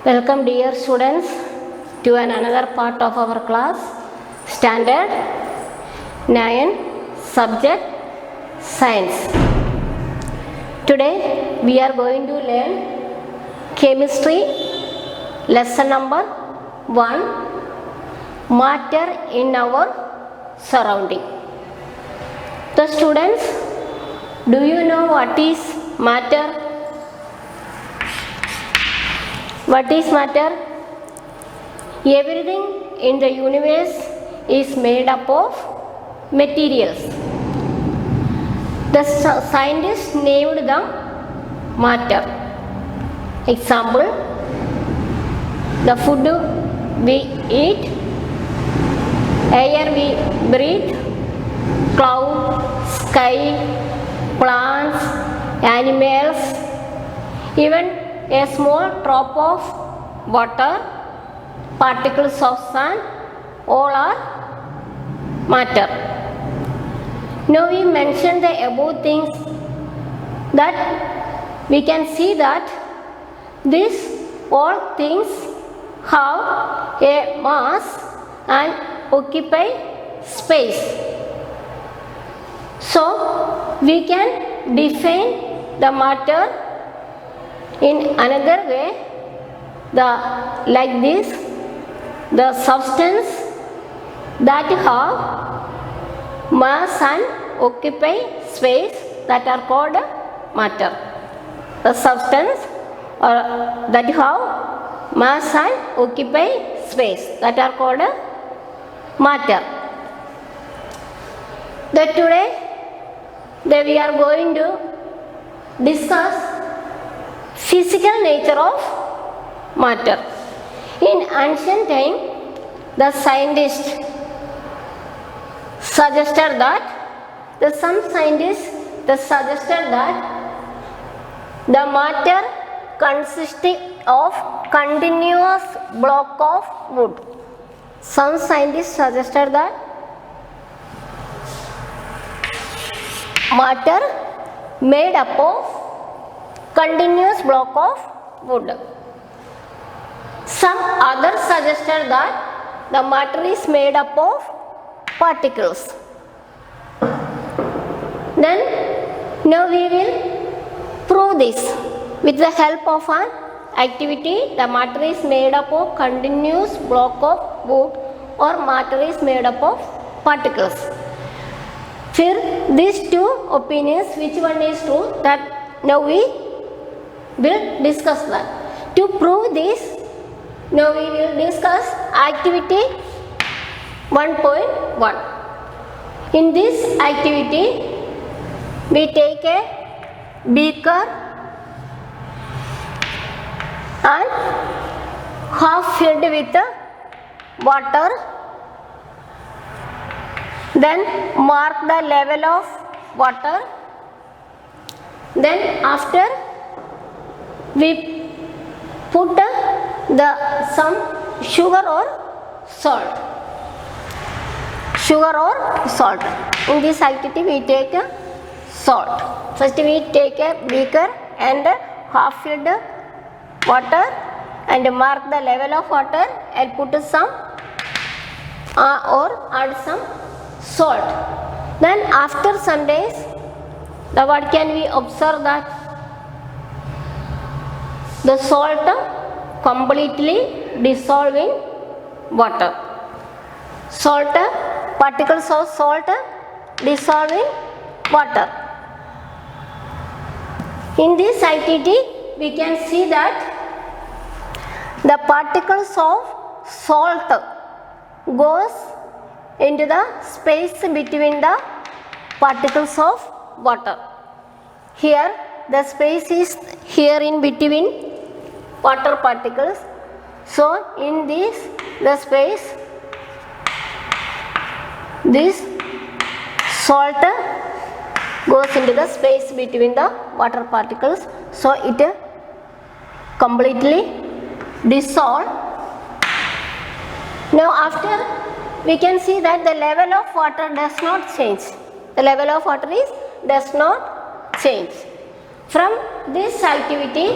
Welcome dear students to another part of our class, Standard 9, Subject Science. Today we are going to learn Chemistry, lesson number 1, Matter in our surrounding. The students, do you know what is matter? What is matter? Everything in the universe is made up of materials. The scientists named them matter. Example, the food we eat, air we breathe, cloud, sky, plants, animals, even a small drop of water, particles of sand, all are matter. Now we mention the above things that we can see that these all things have a mass and occupy space. So we can define the matter in another way, like this: the substance that have mass and occupy space, that are called matter. The substance that have mass and occupy space, that are called matter. That today we are going to discuss physical nature of matter. In ancient time, the scientists suggested that the matter consisting of continuous block of wood. Some scientists suggested that matter made up of continuous block of wood. Some others suggested that the matter is made up of particles. Then now we will prove this with the help of an activity. The matter is made up of continuous block of wood, or matter is made up of particles. For these two opinions, which one is true, that now we will discuss that. To prove this, now we will discuss activity 1.1. In this activity, we take a beaker and half filled with water. Then mark the level of water. Then after we put some sugar or salt. In this activity we take salt. First we take a beaker and half filled water and mark the level of water and put some or add some salt. Then after some days, what can we observe? That the salt completely dissolve in water. Particles of salt dissolve in water. In this activity, we can see that the particles of salt goes into the space between the particles of water. Here the space is here in between water particles. So in this the space, this salt goes into the space between the water particles. So it completely dissolve. Now after, we can see that the level of water does not change. The level of water does not change. From this activity,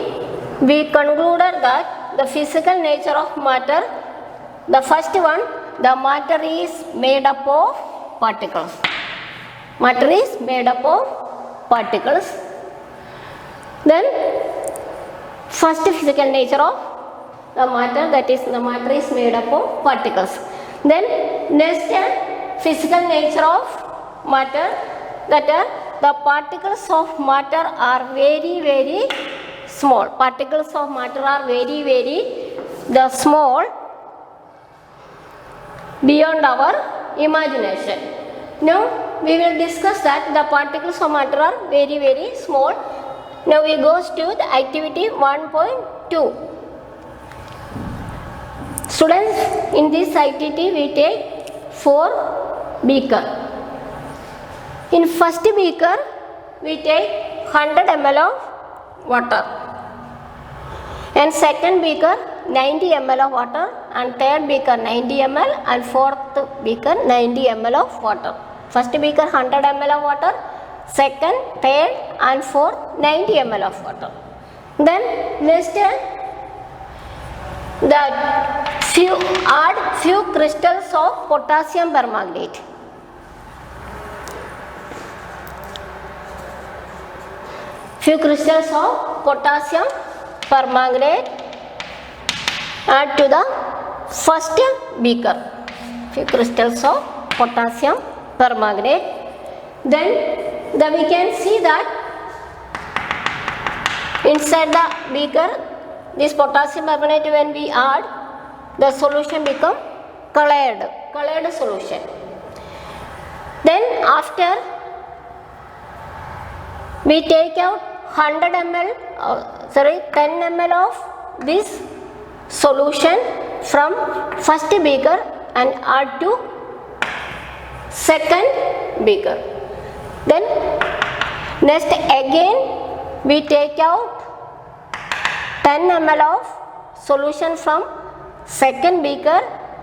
we concluded that the physical nature of matter. The first one, the matter is made up of particles. Matter is made up of particles. Then first physical nature of the matter, that is the matter is made up of particles. Then next physical nature of matter, that the particles of matter are very very small. Particles of matter are very very small beyond our imagination. Now we will discuss that the particles of matter are very very small. Now we go to the activity 1.2. Students, in this activity we take 4 beaker. In first beaker we take 100 ml of water, and second beaker 90 ml of water, and third beaker 90 ml, and fourth beaker 90 ml of water. First beaker 100 ml of water, second, third and fourth 90 ml of water. Then next add few crystals of potassium permanganate. Few crystals of potassium permanganate add to the first beaker. Few crystals of potassium permanganate. Then we can see that inside the beaker, this potassium permanganate, when we add, the solution become colored solution. Then after we take out 10 ml of this solution from first beaker and add to second beaker. Then next again we take out 10 ml of solution from second beaker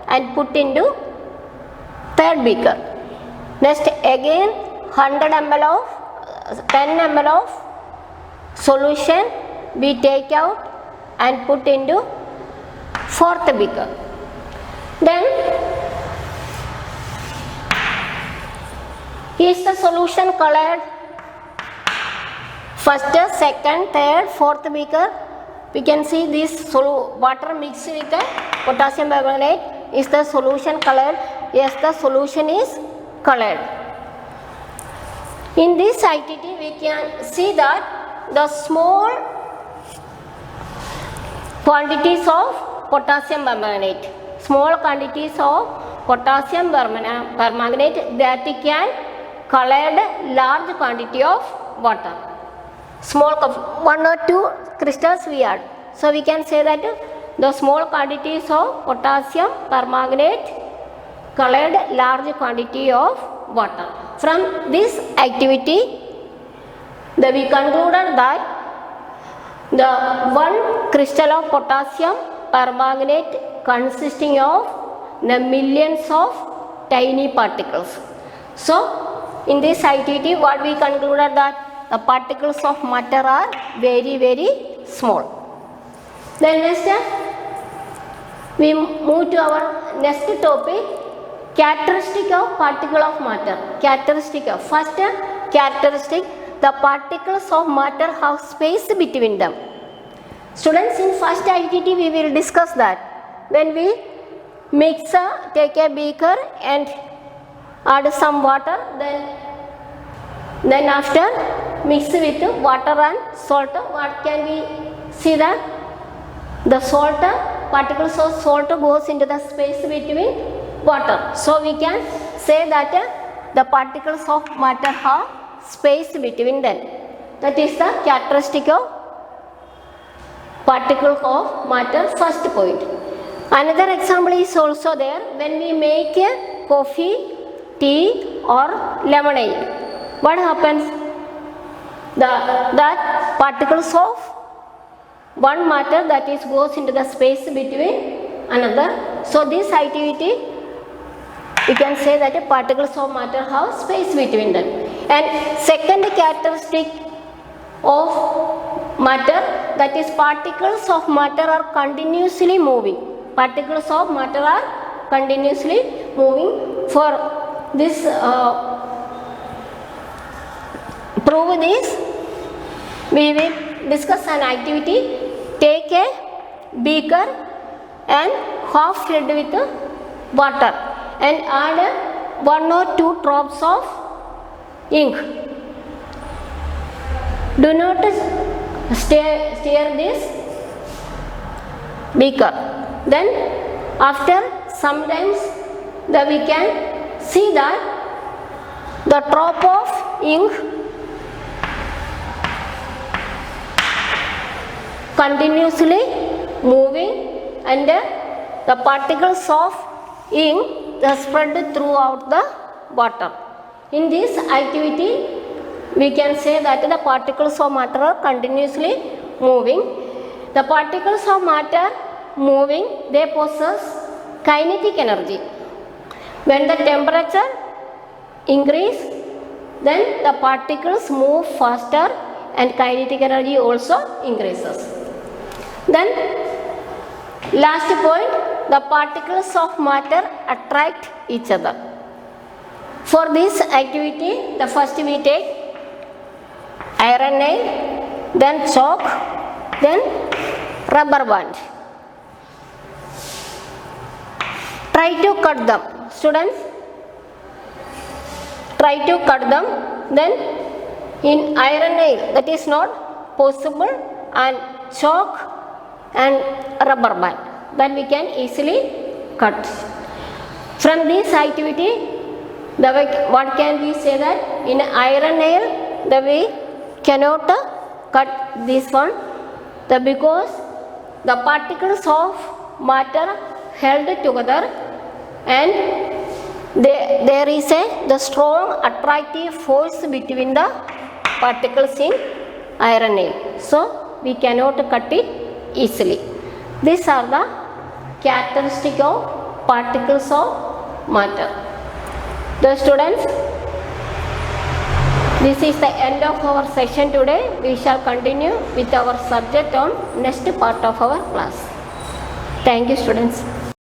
and put into third beaker. Next again 10 ml of solution we take out and put into fourth beaker. Then is the solution colored? First, second, third, fourth beaker, we can see this water mixed with the potassium permanganate. Is the solution colored? Yes, the solution is colored. In this activity we can see that the small quantities of potassium permanganate, that can colored large quantity of water. Small 1 or 2 crystals we add. So we can say that the small quantities of potassium permanganate colored large quantity of water. From this activity, we concluded that the one crystal of potassium permanganate consisting of the millions of tiny particles. So in this activity, what we concluded that the particles of matter are very very small. Then next we move to our next topic, characteristic of particle of matter. First characteristic, the particles of matter have space between them. Students, in first activity we will discuss that when we take a beaker and add some water, then after mix with water and salt, what can we see that the salt, particles of salt goes into the space between water. So we can say that the particles of matter have space between them. That is the characteristic of particles of matter, first point. Another example is also there. When we make coffee, tea or lemonade, what happens? That particles of one matter that is goes into the space between another. So this activity we can say that particles of matter have space between them. And second characteristic of matter, that is particles of matter are continuously moving. Particles of matter are continuously moving. For this prove this, we will discuss an activity. Take a beaker and half filled with water and add 1 or 2 drops of ink. Do not stir this beaker. Then after sometimes we can see that the drop of ink continuously moving and the particles of ink are spread throughout the water. In this activity, we can say that the particles of matter are continuously moving. The particles of matter moving, they possess kinetic energy. When the temperature increase, then the particles move faster and kinetic energy also increases. Then last point, the particles of matter attract each other. For this activity, the first we take iron nail, then chalk, then rubber band. Try to cut them, students. Try to cut them. Then in iron nail that is not possible, and chalk and rubber band, then we can easily cut. From this activity, what can we say that in iron nail we cannot cut this one, because the particles of matter held together and there is the strong attractive force between the particles in iron nail, so we cannot cut it easily. These are the characteristics of particles of matter. The students, this is the end of our session today. We shall continue with our subject on next part of our class. Thank you, students.